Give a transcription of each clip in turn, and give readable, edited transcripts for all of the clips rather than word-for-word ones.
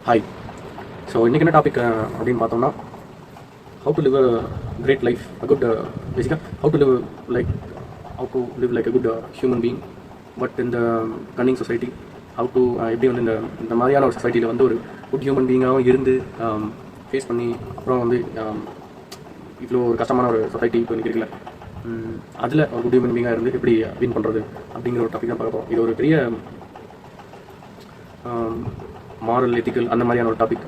Hi. So இன்றைக்கி என்ன topic அப்படின்னு பார்த்தோம்னா, how to live a great life, a good basically how to live like a good human being, but in the cunning society, how to எப்படி வந்து இந்த மாதிரியான ஒரு சொசைட்டியில் வந்து ஒரு குட் ஹியூமன் பீயிங்காகவும் இருந்து ஃபேஸ் பண்ணி அப்புறம் வந்து இவ்வளோ ஒரு கஷ்டமான ஒரு சொசைட்டி இப்போ இன்றைக்கி இருக்குல்ல, அதில் ஒரு குட் ஹியூமன் பீயிங்காக இருந்து எப்படி வின் பண்ணுறது அப்படிங்கிற ஒரு டாபிக் தான் பார்க்க போகிறோம். இது ஒரு பெரிய மாரல் எத்திக்கல் அந்த மாதிரியான ஒரு டாபிக்.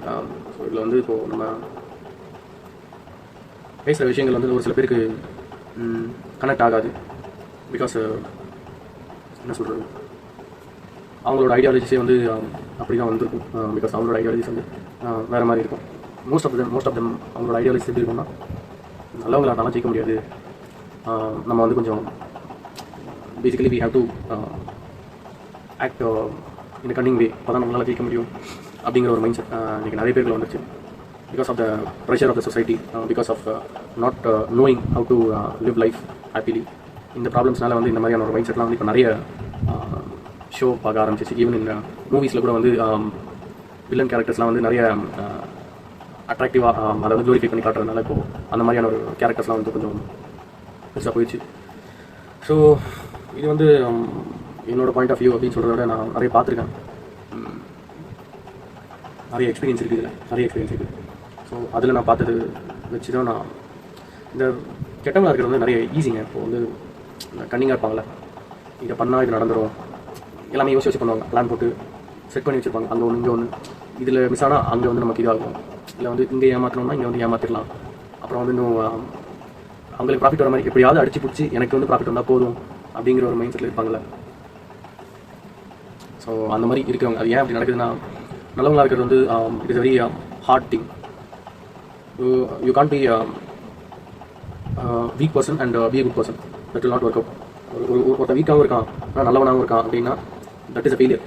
ஸோ இதில் வந்து இப்போது நம்ம பேசுகிற விஷயங்கள் வந்து ஒரு சில பேருக்கு கனெக்ட் ஆகாது. பிகாஸ் என்ன சொல்கிறது, அவங்களோட ஐடியாலஜிஸே வந்து அப்படி தான் வந்திருக்கும். பிகாஸ் அவங்களோட ஐடியாலஜிஸ் வந்து வேறு மாதிரி இருக்கும். மோஸ்ட் ஆஃப் தெம் அவங்களோட ஐடியாலஜிஸ் எப்படி இருக்கும்னா, நல்லவங்களை அதெல்லாம் ஜெயிக்க முடியாது, நம்ம வந்து கொஞ்சம் basically we have to act இந்த கன்னிங் வே, அப்போ தான் நம்மளால் ஜெயிக்க முடியும் அப்படிங்கிற ஒரு மைண்ட் செட் இன்றைக்கி நிறைய பேருக்கு வந்துருச்சு. Because of the pressure of the society, because of not knowing how to live life happily. இந்த ப்ராப்ளம்ஸ்னால வந்து இந்த மாதிரியான ஒரு மைண்ட் செட்லாம் வந்து இப்போ நிறைய ஷோ பார்க்க ஆரம்பிச்சிச்சு. ஈவன் இந்த மூவிஸில் கூட வந்து வில்லன் கேரக்டர்ஸ்லாம் வந்து நிறைய அட்ராக்டிவாக அதை வந்து க்ளோரிஃபை பண்ணி காட்டுறதுனால இப்போது அந்த மாதிரியான ஒரு கேரக்டர்ஸ்லாம் வந்து கொஞ்சம் பெருசாக போயிடுச்சு. ஸோ இது வந்து என்னோடய பாயிண்ட் ஆஃப் வியூ அப்படின்னு சொல்கிறத விட நான் நிறைய பார்த்துருக்கேன், நிறைய எக்ஸ்பீரியன்ஸ் இருக்குது, இதில் நிறைய எக்ஸ்பீரியன்ஸ் இருக்குது. ஸோ அதில் நான் பார்த்தது வச்சு தான் நான் இந்த கெட்டவங்களாக இருக்கிறது வந்து நிறைய ஈஸிங்க. இப்போது வந்து கன்னிங்காக இருப்பாங்களே, இதை பண்ணால் இது நடந்துடும், எல்லாமே யோசிச்சு பண்ணுவாங்க, பிளான் போட்டு செட் பண்ணி வச்சுருப்பாங்க. அங்கே ஒன்று இங்கே ஒன்று, இதில் மிஸ் ஆனால் அங்கே வந்து நமக்கு இதாகும், இல்லை வந்து இங்கே ஏமாற்றணும்னா இங்கே வந்து ஏமாற்றிடலாம். அப்புறம் வந்து இன்னும் அவங்களுக்கு ப்ராஃபிட் வர மாதிரி எப்படியாவது அடிச்சு பிடிச்சி எனக்கு வந்து ப்ராஃபிட் வந்தால் போதும் அப்படிங்கிற ஒரு மைண்ட் செட்டில் இருப்பாங்களே. ஸோ அந்த மாதிரி இருக்கிறவங்க அது ஏன் அப்படி நடக்குதுன்னா, நல்லவங்களாக இருக்கிறது வந்து it is very hard thing. You can't be week person and be good person, that will not work out. ஒருத்தர் வீக்காகவும் இருக்கான் ஆனால் நல்லவனாகவும் இருக்கான் அப்படின்னா தட் இஸ் அ ஃபெயிலியர்.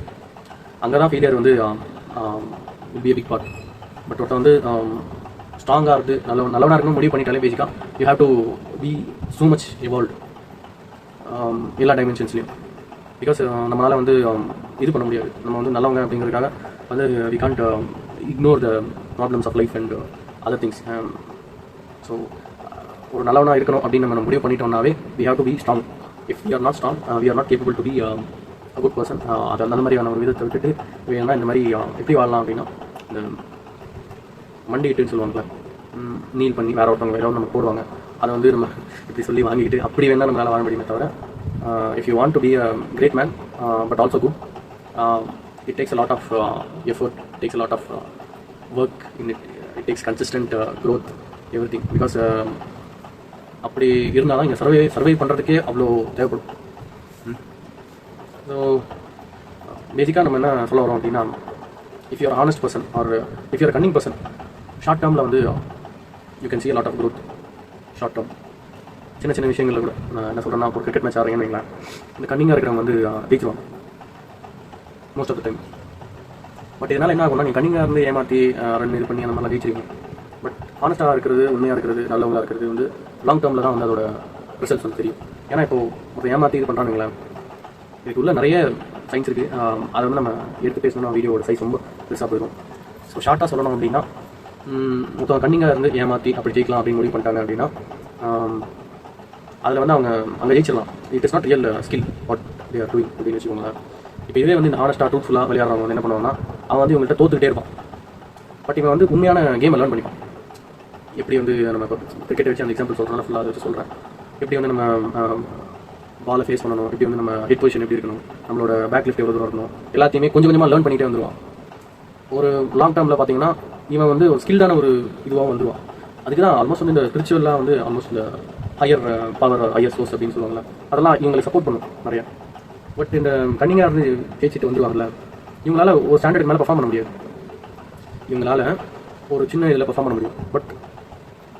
அங்கே தான் ஃபெயிலியர் வந்து will be a big part. But ஒருத்தர் வந்து ஸ்ட்ராங்காக இருந்து நல்லவனாக இருக்கணும் முடிவு பண்ணிட்டாலே பேசிக்காக you have to be so much evolved எல்லா டைமென்ஷன்ஸ்லையும். பிகாஸ் நம்மளால் வந்து இது பண்ண முடியாது, நம்ம வந்து நல்லவங்க அப்படிங்கிறதுக்காக வந்து we can't ignore the problems of life and other things. So ஒரு நல்லவனாக இருக்கணும் அப்படின்னு நம்ம முடிவு பண்ணிட்டோம்னாவே we have to be strong. If we are not strong, we are not capable to be a good person. அது அந்த மாதிரியான ஒரு விதத்தை விட்டுட்டு வேணா இந்த மாதிரி எப்படி வாழலாம் அப்படின்னா, இந்த மண்டிட்டுன்னு சொல்லுவாங்கள்ல, நீல் பண்ணி வேற ஒருத்தவங்க வேற நம்ம போடுவாங்க, அதை வந்து நம்ம இப்படி சொல்லி வாங்கிக்கிட்டு அப்படி வேணால் நம்மளால் வாழ முடியுமே தவிர, if you want to be a great man but also good, it takes a lot of effort, it takes a lot of work in it, it takes consistent growth, everything. Because அப்படி இருந்தால் தான் இங்கே சர்வை பண்ணுறதுக்கே அவ்வளோ தேவைப்படும். So பேசிக்காக நம்ம என்ன சொல்ல வரோம் அப்படின்னா, if you are honest person or if you are cunning person, short டேர்மில் வந்து you can see a lot of growth short term. சின்ன சின்ன விஷயங்களில் கூட நான் என்ன சொல்கிறேன்னா, ஒரு கிரிக்கெட் மேட்ச் ஆடுறீங்கன்னு வைங்களேன், இந்த கன்னிங்காக இருக்கிறவங்க வந்து ஜெயிச்சுவாங்க most of the time. But இதனால் என்ன ஆகும்னா, நீங்கள் கன்னிங்காக இருந்து ஏமாற்றி ரன் இது பண்ணி அந்த மாதிரிலாம் ஜெயிச்சிருக்கீங்க. பட் ஹானஸ்ட்டாக இருக்கிறது, உண்மையாக இருக்கிறது, நல்லவங்களாக இருக்கிறது வந்து லாங் டேர்மில் தான் வந்து அதோட ரிசல்ட்ஸ் வந்து தெரியும். ஏன்னா இப்போது ஒரு ஏமாற்றி இது பண்ணுறானுங்களா, இதுக்கு உள்ள நிறைய சயின்ஸ் இருக்குது. அதை வந்து நம்ம எடுத்து பேசணும்னா வீடியோட சைஸ் ரொம்ப பெருசாக போயிடும். ஸோ ஷார்ட்டாக சொல்லணும் அப்படின்னா, மொத்தம் கன்னிங்காக இருந்து ஏமாற்றி அப்படி ஜெயிக்கலாம் அப்படின்னு முடிவு பண்ணிட்டாங்க அப்படின்னா, அதில் வந்து அவங்க அங்கே ஜெயிச்சிடலாம். It is not real skill what they are doing அப்படின்னு வச்சுக்கோங்களேன். இப்போ இதே வந்து இந்த ஹானஸ்ட்டாக ட்ரூத்ஃபுல்லாக விளையாடுறவங்க வந்து என்ன பண்ணுவாங்கன்னா, அவன் வந்து இவங்கள்ட்ட தோத்துக்கிட்டே இருப்பான். பட் இவன் வந்து உண்மையான கேமை லேர்ன் பண்ணிப்பான். எப்படி வந்து நம்ம இப்போ கிரிக்கெட்டை வச்சு அந்த எக்ஸாம்பிள் சொல்கிறோம், ஃபுல்லாக அதை வச்சு சொல்கிறேன். எப்படி வந்து நம்ம பாலை ஃபேஸ் பண்ணணும், எப்படி வந்து நம்ம ஹெட் பொசிஷன் எப்படி இருக்கணும், நம்மளோட பேக் லிஃப்ட் எவ்வளோ தூரம் இருக்கணும், எல்லாத்தையுமே கொஞ்சம் கொஞ்சமாக லேர்ன் பண்ணிகிட்டே வந்துடுவான். ஒரு லாங் டேர்மில் பார்த்தீங்கன்னா இவன் வந்து ஒரு ஸ்கில்டான ஒரு இதுவாக வந்துடுவான். அதுக்கு தான் ஆல்மோஸ்ட் வந்து இந்த ஸ்பிரிச்சுவலாக வந்து ஆல்மோஸ்ட் இந்த ஹையர் பவர், ஹையர் சோர்ஸ் அப்படின்னு சொல்லுவாங்கள்ல, அதெல்லாம் இவங்களை சப்போர்ட் பண்ணும் நிறையா. பட் இந்த கன்னிங்காக இருந்து ஜெயிச்சிட்டு வந்துடுவாங்கல்ல, இவங்களால ஒரு ஸ்டாண்டர்டுக்கு மேலே பர்ஃபார்ம் பண்ண முடியாது. இவங்களால ஒரு சின்ன இதில் பர்ஃபார்ம் பண்ண முடியும். பட்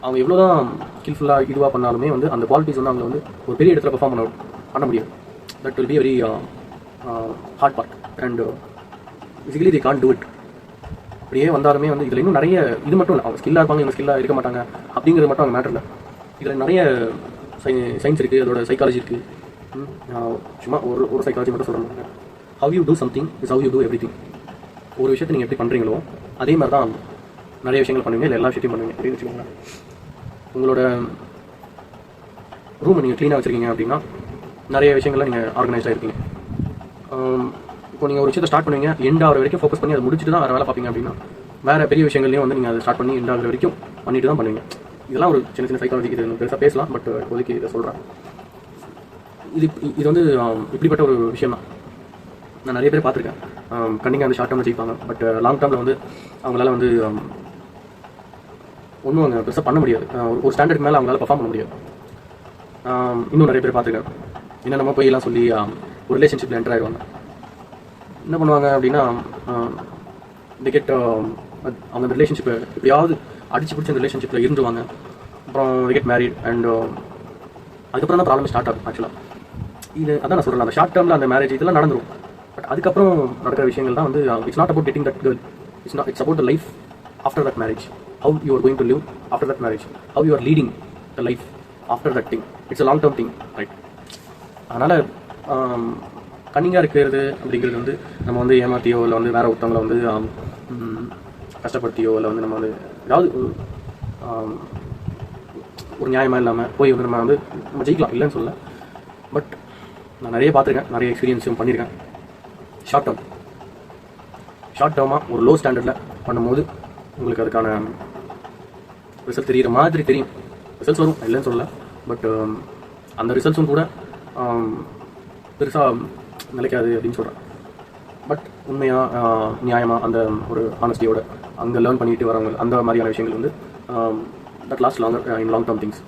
அவங்க எவ்வளோ தான் ஸ்கில்ஃபுல்லாக இதுவாக பண்ணாலுமே வந்து அந்த குவாலிட்டிஸ் வந்து அவங்களை வந்து ஒரு பெரிய இடத்துல பர்ஃபார்ம் பண்ண முடியாது. That will be very hard part and physically the can't do it. அப்படியே வந்தாலுமே வந்து இதில் இன்னும் நிறைய இது மட்டும் இல்லை, அவங்க ஸ்கில்லாக இருப்பாங்க, இவங்க ஸ்கில்லாக இருக்க மாட்டாங்க அப்படிங்கிறது மட்டும் அவங்க மேட்டர் இல்லை. இதில் நிறைய சயின்ஸ் இருக்குது, அதோட சைக்காலஜி இருக்குது. சும்மா ஒரு சைக்காலஜி மட்டும் சொல்கிறேன். How you do something is how you do everything. ஒரு விஷயத்தை நீங்கள் எப்படி பண்ணுறீங்களோ அதே மாதிரி தான் நிறைய விஷயங்கள் பண்ணுவீங்க, இல்லை எல்லா விஷயத்தையும் பண்ணுவீங்க அப்படின்னு வச்சுக்கோங்க. உங்களோட ரூமை நீங்கள் க்ளீனாக வச்சுருக்கீங்க அப்படின்னா நிறைய விஷயங்கள்லாம் நீங்கள் ஆர்கனைஸ்டாக இருக்கீங்க. இப்போ நீங்கள் ஒரு விஷயத்தை ஸ்டார்ட் பண்ணுவீங்க, எண்ட் ஆகிற வரைக்கும் ஃபோக்கஸ் பண்ணி அதை முடிச்சுட்டு தான் வேறு வேலை பார்ப்பீங்க அப்படின்னா வேறு பெரிய விஷயங்கள்லையும் வந்து நீங்கள் அதை ஸ்டார்ட் பண்ணி எண்ட் ஆகிற வரைக்கும் பண்ணிட்டு தான் பண்ணுவீங்க. இதெல்லாம் ஒரு சின்ன சின்ன சைக்காலஜி, இது பெருசாக பேசலாம், பட் இப்போதைக்கு இதை சொல்கிறேன். இது வந்து இப்படிப்பட்ட ஒரு விஷயம் தான். நான் நிறைய பேர் பார்த்துருக்கேன், கண்டிப்பாக வந்து ஷார்ட் டேர்மில் ஜெயிப்பாங்க, பட் லாங் டேர்மில் வந்து அவங்களால வந்து ஒன்றும் அங்கே பெருசாக பண்ண முடியாது. ஒரு ஸ்டாண்டர்ட் மேலே அவங்களால பர்ஃபார்ம் பண்ண முடியாது. இன்னும் நிறைய பேர் பார்த்துருக்கேன், என்னென்னமோ போய் எல்லாம் சொல்லி ஒரு ரிலேஷன்ஷிப்பில் என்டர் ஆகிடுவாங்க. என்ன பண்ணுவாங்க அப்படின்னா டிக்கெட் அவங்க அந்த ரிலேஷன்ஷிப்பை எப்படியாவது அடிச்சு பிடிச்ச அந்த ரிலேஷன்ஷிப்பில் இருந்துருவாங்க. அப்புறம் கெட் மேரிட் அண்ட் அதுக்கப்புறம் தான் ப்ராப்ளம் ஸ்டார்ட் ஆகும். ஆக்சுவலாக இது அதான் நான் சொல்கிறேன், அந்த ஷார்ட் டேர்மில் அந்த மேரேஜ் இதெல்லாம் நடந்துடும். பட் அதுக்கப்புறம் நடக்கிற விஷயங்கள் தான் வந்து it's not about getting that girl, it's about the life after that marriage. How you are going to live after that marriage, how you are leading the life after that thing. It's a long term thing, right? அதனால் கன்னிங்காக இருக்கிறது அப்படிங்கிறது வந்து நம்ம வந்து ஏமாற்றியோ இல்லை வந்து வேறு ஒருத்தவங்களை வந்து கஷ்டப்படுத்தியோ இல்லை வந்து நம்ம வந்து ஏதாவது ஒரு நியாயமாக இல்லாமல் போய் வந்து நம்ம ஜெயிக்கலாம், இல்லைன்னு சொல்லலை. பட் நான் நிறைய பார்த்துருக்கேன், நிறைய எக்ஸ்பீரியன்ஸும் பண்ணியிருக்கேன். ஷார்ட் டேர்மாக ஒரு லோ ஸ்டாண்டர்டில் பண்ணும்போது உங்களுக்கு அதுக்கான ரிசல்ட் தெரிகிற மாதிரி தெரியும். ரிசல்ட்ஸ் வரும், இல்லைன்னு சொல்லலை. பட் அந்த ரிசல்ட்ஸும் கூட பெருசாக நிலைக்காது அப்படின்னு சொல்கிறேன். பட் உண்மையாக நியாயமாக அந்த ஒரு ஆனஸ்டியோட அங்கே லேர்ன் பண்ணிட்டு வரவங்க அந்த மாதிரியான விஷயங்கள் வந்து that last long term things.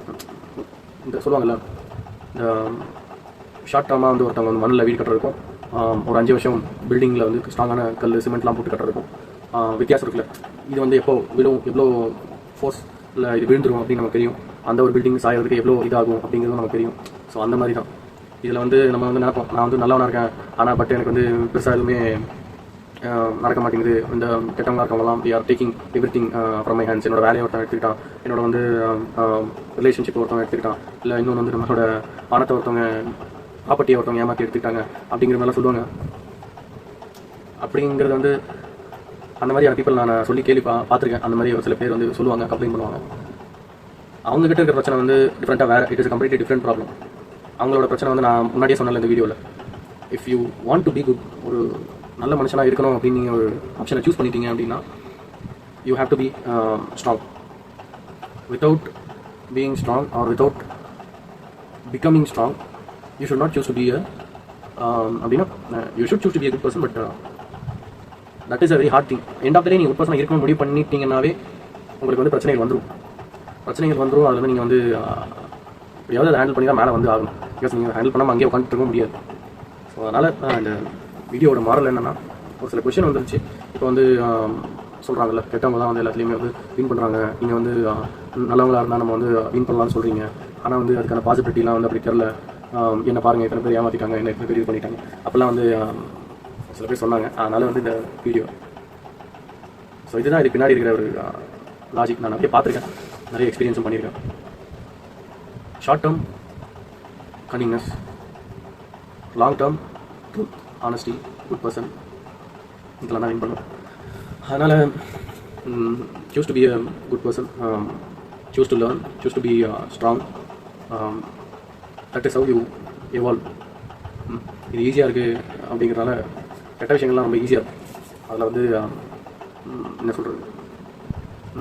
இந்த சொல்லுவாங்கல்ல, இந்த ஷார்ட் டேர்மாக வந்து ஒருத்தவங்க வந்து மண்ணில் வீடு கட்டுறதுக்கும் ஒரு 5 வருஷம் பில்டிங்கில் வந்து ஸ்ட்ராங்கான கல் சிமெண்ட்லாம் போட்டு கட்டுறதுக்கும் வித்தியாசம் இருக்குல்ல. இது வந்து எப்போ விழும், எவ்வளோ ஃபோர்ஸ் இல்லை இது விழுந்துடும் அப்படின்னு நமக்கு தெரியும். அந்த ஒரு பில்டிங் சாயறதுக்கு எவ்வளோ இதாகும் அப்படிங்கிறது நமக்கு தெரியும். ஸோ அந்த மாதிரி தான் இதில் வந்து நம்ம வந்து நினைப்போம், நான் வந்து நல்லவனாக இருக்கேன், ஆனால் பட் எனக்கு வந்து பெருசாக எதுவுமே நடக்க மாட்டேங்குது. இந்த கெட்டவங்க இருக்கவங்கலாம் we are taking everything from my hands. என்னோட வேலையை ஒருத்தன் எடுத்துக்கிட்டான், என்னோட வந்து ரிலேஷன்ஷிப் ஒருத்தவங்க எடுத்துக்கிட்டான், இல்லை இன்னொன்று வந்து நம்மளோட பணத்தை ஒருத்தவங்க ப்ராப்பர்ட்டியை ஒருத்தவங்க ஏமாற்றி எடுத்துக்கிட்டாங்க அப்படிங்கிற மாதிரிலாம் சொல்லுவாங்க. அப்படிங்கிறது வந்து அந்த மாதிரியான பீப்பிள் நான் சொல்லி கேள்வி பார்த்துருக்கேன். அந்த மாதிரி ஒரு சில பேர் வந்து சொல்லுவாங்க, கம்ப்ளைண்ட் பண்ணுவாங்க. அவங்ககிட்ட இருக்கிற பிரச்சனை வந்து டிஃப்ரெண்ட்டாக வேறு, it is completely different problem. அவங்களோட பிரச்சனை வந்து நான் முன்னாடியே சொன்னல இந்த வீடியோவில், if you want to be good, ஒரு நல்ல மனுஷனாக இருக்கணும் அப்படின்னு நீங்கள் ஒரு ஆப்ஷனை சூஸ் பண்ணிட்டீங்க அப்படின்னா you have to be strong. Without being strong or without becoming strong you should not choose to be அப்படின்னா you should choose to be a good person, but that is a very hard thing. End of the day நீங்கள் good பர்சனாக இருக்கணும் முடிவு பண்ணிட்டீங்கன்னாவே உங்களுக்கு வந்து பிரச்சனைகள் வந்துடும். அதில் வந்து நீங்கள் வந்து எப்படியாவது அதை ஹேண்டில் பண்ணி தான் மேலே வந்து ஆகணும். பிகாஸ் நீங்கள் ஹேண்டில் பண்ணாமல் அங்கேயே உட்காந்துட்டு இருக்க முடியாது. ஸோ அதனால் இந்த வீடியோட மாரல் என்னென்னா, ஒரு சில கொஷின் வந்துருச்சு. இப்போ வந்து சொல்கிறாங்கல்ல, கெட்டவங்க தான் வந்து எல்லாத்துலேயுமே வந்து வின் பண்ணுறாங்க, நீங்கள் வந்து நல்லவங்களாக இருந்தால் நம்ம வந்து வின் பண்ணலாம்னு சொல்கிறீங்க. ஆனால் வந்து அதுக்கான பாசிபிலிட்டிலாம் வந்து அப்படி தெரில. என்ன பாருங்கள், எத்தனை பேர் ஏமாற்றிட்டாங்க, என்ன எத்தனை பேர் இது பண்ணிட்டாங்க, அப்போல்லாம் வந்து சில பேர் சொன்னாங்க. அதனால் வந்து இந்த வீடியோ, ஸோ இதுதான் இது பின்னாடி இருக்கிற ஒரு லாஜிக். நான் நிறைய பார்த்துருக்கேன், நிறைய எக்ஸ்பீரியன்ஸும் பண்ணியிருக்கேன். Short term cunningness, long term truth, honesty, good person, இதெல்லாம் தான் வின் பண்ணுவேன். அதனால் choose to be a good person, choose to learn, choose to be strong. That is how you evolve. இது ஈஸியாக இருக்குது அப்படிங்கிறனால கெட்ட விஷயங்கள்லாம் ரொம்ப ஈஸியாக இருக்கும். அதில் வந்து என்ன சொல்கிறது,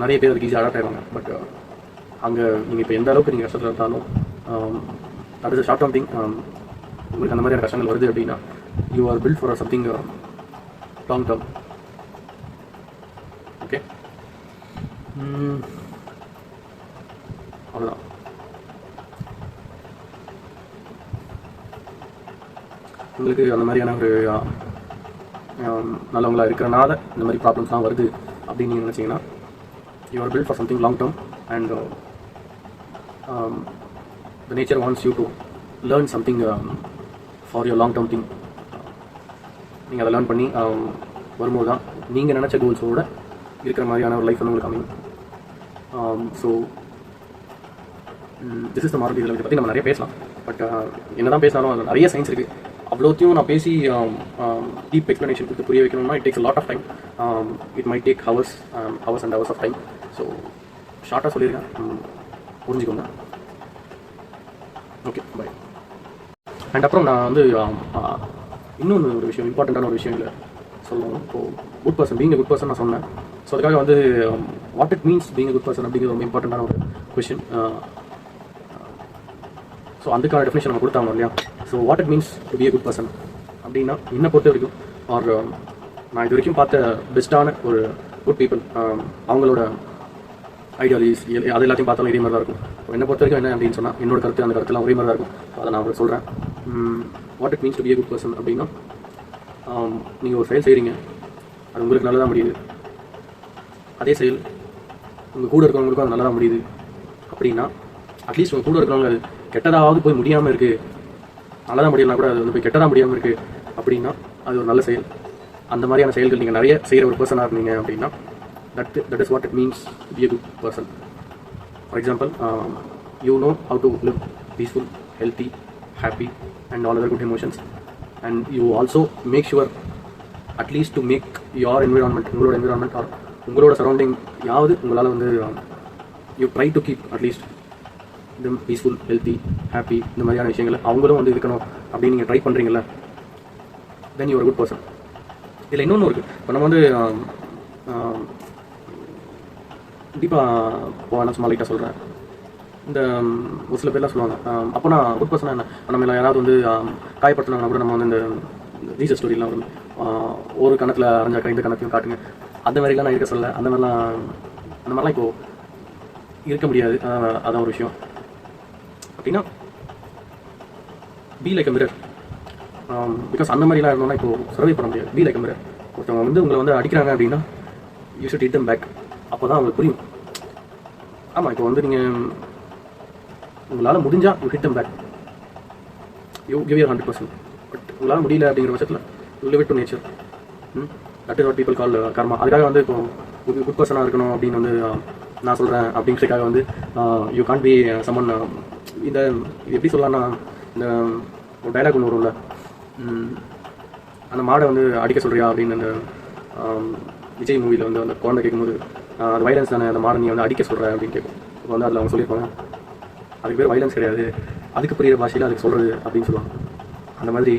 நிறைய பேர் அதுக்கு ஈஸியாக அடாப்ட் ஆகிடுவாங்க. பட் அங்கே நீங்கள் இப்போ எந்த அளவுக்கு நீங்கள் கஷ்டத்தில் இருந்தாலும் that is a short term thing. உங்களுக்கு அந்த மாதிரியான கஷ்டங்கள் வருது அப்படின்னா you are built for something long term. Okay, அவ்வளோதான். உங்களுக்கு அந்த மாதிரியான ஒரு நல்லவங்களாக இருக்கிறனால இந்த மாதிரி ப்ராப்ளம்ஸ்லாம் வருது அப்படின்னு நீங்கள் நினச்சிங்கன்னா you are built for something long term. And the nature wants you to learn something for your long term thing. நீங்கள் அதை லேர்ன் பண்ணி வரும்போது தான் நீங்கள் நினச்ச கோல்ஸோடு இருக்கிற மாதிரியான ஒரு லைஃப் வந்து உங்களுக்கு அமையும். So this is the moral. இதை பற்றி நம்ம நிறைய பேசலாம். பட் என்ன தான் பேசினாலும் அதில் நிறைய சயின்ஸ் இருக்குது. அவ்வளோத்தையும் நான் பேசி டீப் எக்ஸ்ப்ளனேஷன் கொடுத்து புரிய வைக்கணும்னா it takes lot of time. It might take hours and hours of time. So ஷார்ட்டாக சொல்லியிருக்கேன், புரிஞ்சுக்கோங்க. Okay, by. அண்ட் அப்புறம் நான் வந்து இன்னொன்று ஒரு விஷயம், இம்பார்ட்டண்ட்டான ஒரு விஷயம் இல்லை சொல்லணும். இப்போது good person, being good person நான் சொன்னேன். ஸோ அதுக்காக வந்து what it means being good person அப்படிங்கிறது ரொம்ப இம்பார்ட்டண்ட்டான ஒரு கொஷின். ஸோ அதுக்கான டெஃபினேஷன் நம்ம கொடுத்தாங்க இல்லையா. So what it means to be a good person அப்படின்னா என்னை பொறுத்த வரைக்கும் ஆர் நான் இது வரைக்கும் பார்த்த பெஸ்ட்டான ஒரு குட் பீப்புள், அவங்களோட ஐடியாலஜிஸ் அது எல்லாத்தையும் பார்த்தாலும் இதே மாதிரி தான் இருக்கும். என்னை பொறுத்த வரைக்கும் என்ன அப்படின்னு சொன்னால் என்னோட கருத்து அந்த கருத்துலாம் ஒரே மாதிரி தான் இருக்கும். அதை நான் உங்களுக்கு சொல்கிறேன். What it means to be a good person அப்படின்னா, நீங்கள் ஒரு செயல் செய்கிறீங்க, அது உங்களுக்கு நல்லதாக முடியுது. அதே செயல் உங்கள் கூட இருக்கிறவங்களுக்கும் அது நல்லதாக முடியுது அப்படின்னா, அட்லீஸ்ட் உங்கள் கூட இருக்கிறவங்க அது கெட்டதாவது போய் முடியாமல் இருக்குது, நல்லதாக முடியலனா கூட அது வந்து போய் கெட்டதாக முடியாமல் இருக்குது அப்படின்னா அது ஒரு நல்ல செயல். அந்த மாதிரியான செயல்கள் நீங்கள் நிறைய செய்கிற ஒரு பர்சனாக இருந்தீங்க அப்படின்னா that is what it means to be a good person. For example, you know how to live peaceful, healthy, happy and all other good emotions, and you also make sure at least to make your environment, உங்களோட environment or உங்களோட surrounding யாவது உங்களால் வந்து you try to keep at least them peaceful, healthy, happy, இந்த மாதிரியான விஷயங்கள் அவங்களும் வந்து இருக்கணும் அப்படின்னு நீங்கள் ட்ரை பண்ணுறீங்களா, then you are a good person. இதில் இன்னொன்று இருக்குது. இப்போ நம்ம வந்து கண்டிப்பாக இப்போ நான் சும்மா லைட்டாக சொல்கிறேன். இந்த ஒரு சில பேர்லாம் சொல்லுவாங்க, அப்போ நான் குட் பர்சனாக என்ன, நம்ம யாராவது வந்து காயப்படுத்தினாங்கன்னா கூட நம்ம வந்து இந்த ஜீசஸ் ஸ்டோரிலாம் வரும், ஒரு கணத்தில் அரைஞ்சாக்கா இந்த கணத்தையும் காட்டுங்க, அந்த மாதிரிலாம் நான் இருக்க சொல்ல. அந்த மாதிரிலாம் இப்போது இருக்க முடியாது. அதான் ஒரு விஷயம். அப்படின்னா be like a mirror. Because அந்த மாதிரிலாம் இருந்தோம்னா இப்போது சர்வை பண்ண முடியாது. Be like a mirror. ஒருத்தவங்க வந்து உங்களை வந்து அடிக்கிறாங்க அப்படின்னா you should hit them back. அப்போ தான் அவங்களுக்கு புரியும். ஆமாம், இப்போ வந்து நீங்கள் உங்களால் முடிஞ்சால் you hit them back, you give your 100%. But உங்களால் முடியல அப்படிங்கிற பட்சத்தில் you leave it to nature. That is what people call karma. அதுக்காக வந்து இப்போ குட் பர்சனாக இருக்கணும் அப்படின்னு வந்து நான் சொல்கிறேன் அப்படின்றதுக்காக வந்து யூ கான்ட் பி சம்மன். இந்த இது எப்படி சொல்லலாம்னா, இந்த ஒரு டைலாக் ஒன்று வரும்ல, அந்த மாடை வந்து அடிக்க சொல்கிறியா அப்படின்னு அந்த விஜய் மூவியில் வந்து அந்த குழந்தை கேட்கும்போது, அது வைலன்ஸ் தானே, அந்த மாடை நீ வந்து அடிக்க சொல்கிற அப்படின்னு கேட்கும். இப்போ வந்து அதில் அவங்க சொல்லியிருப்பாங்க, அதுக்கு பேர் வைலன்ஸ் கிடையாது, அதுக்கு புரியுற பாஷையில் அதுக்கு சொல்கிறது அப்படின்னு சொல்லுவாங்க. அந்த மாதிரி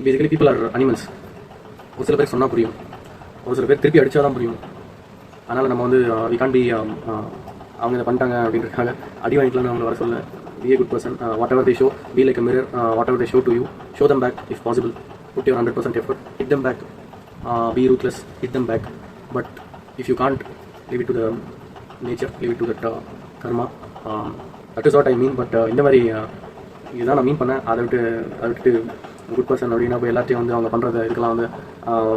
பேசிக்கலி பீப்புள் ஆர் அனிமல்ஸ். ஒரு சில பேர் சொன்னால் புரியும், ஒரு சில பேர் திருப்பி அடித்தா தான் புரியும். அதனால் நம்ம வந்து வி கான் பி அவங்க இதை பண்ணிட்டாங்க அப்படின்றதுக்காக அடி வாங்கிக்கலாம்னு அவங்களை வர சொல்ல. Be a good person. Whatever they show, be like a mirror. Whatever they show to you, show them back if possible. Put your 100% effort, hit them back. Be ruthless, hit them back. But if you can't, leave it to the nature, leave it to that karma. That is what I mean. But இந்த மாதிரி இதுதான் நான் மீன் பண்ணேன். அதை விட்டு good person அப்படின்னா இப்போ எல்லாத்தையும் வந்து அவங்க பண்ணுறது இதுக்கெல்லாம் வந்து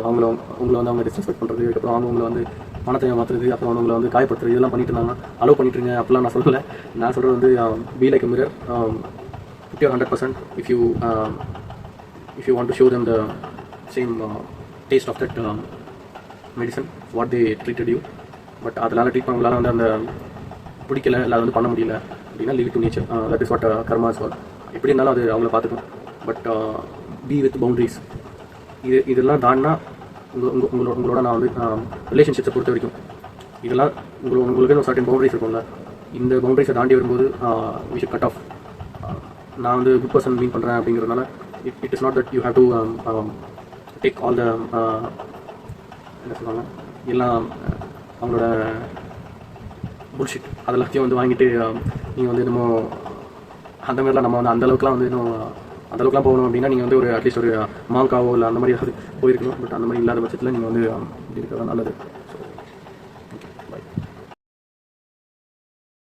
உங்களை வந்து அவங்க டிஸ்ரெஸ்பெக்ட் பண்ணுறது, அதுக்கப்புறம் உங்களை வந்து பணத்தை மாற்றுறது, அப்புறம் உங்களை வந்து காயப்படுத்துறது, இதெல்லாம் பண்ணிட்டு இருந்தாங்க. அலோவ் பண்ணிட்டுருங்க அப்படிலாம் நான் சொல்லலை. நான் சொல்கிறது வந்து be like a mirror. Put your 100% if you want to show them the same taste of that medicine what they treated you. But அதனால் ட்ரீட் பண்ண உங்களால் வந்து அந்த பிடிக்கல, இல்லை அதை வந்து பண்ண முடியல அப்படின்னா leave it to nature. That is what karma is for. எப்படி இருந்தாலும் அது அவங்கள பார்த்துக்கும். But be with boundaries. இதெல்லாம் தாண்டினா உங்களோட நான் வந்து ரிலேஷன்ஷிப்ஸை பொறுத்த வரைக்கும் இதெல்லாம் உங்களுக்கு ஒரு சர்டன் பவுண்டரிஸ் இருக்கும்ல, இந்த பவுண்டரிஸை தாண்டி வரும்போது வி ஷுட் கட் ஆஃப். நான் வந்து குட் பர்சன் மீன் பண்ணுறேன் அப்படிங்கிறதுனால it is not that you have to take all the என்ன சொல்லுவாங்க எல்லாம் அவங்களோட புல்ஷிட் அதெல்லாத்தையும் வந்து வாங்கிட்டு நீங்கள் வந்து இன்னமும் அந்த மாதிரிலாம் நம்ம வந்து அந்தளவுக்குலாம் வந்து இன்னும் அந்தளவுக்குலாம் போகணும் அப்படின்னா நீங்கள் வந்து ஒரு அட்லீஸ்ட் ஒரு மாங்காவோ இல்லை அந்த மாதிரி ஏதாவது போயிருக்கணும். பட் அந்த மாதிரி இல்லாத பட்சத்தில் நீங்கள் வந்து இப்படி இருக்கிறது நல்லது.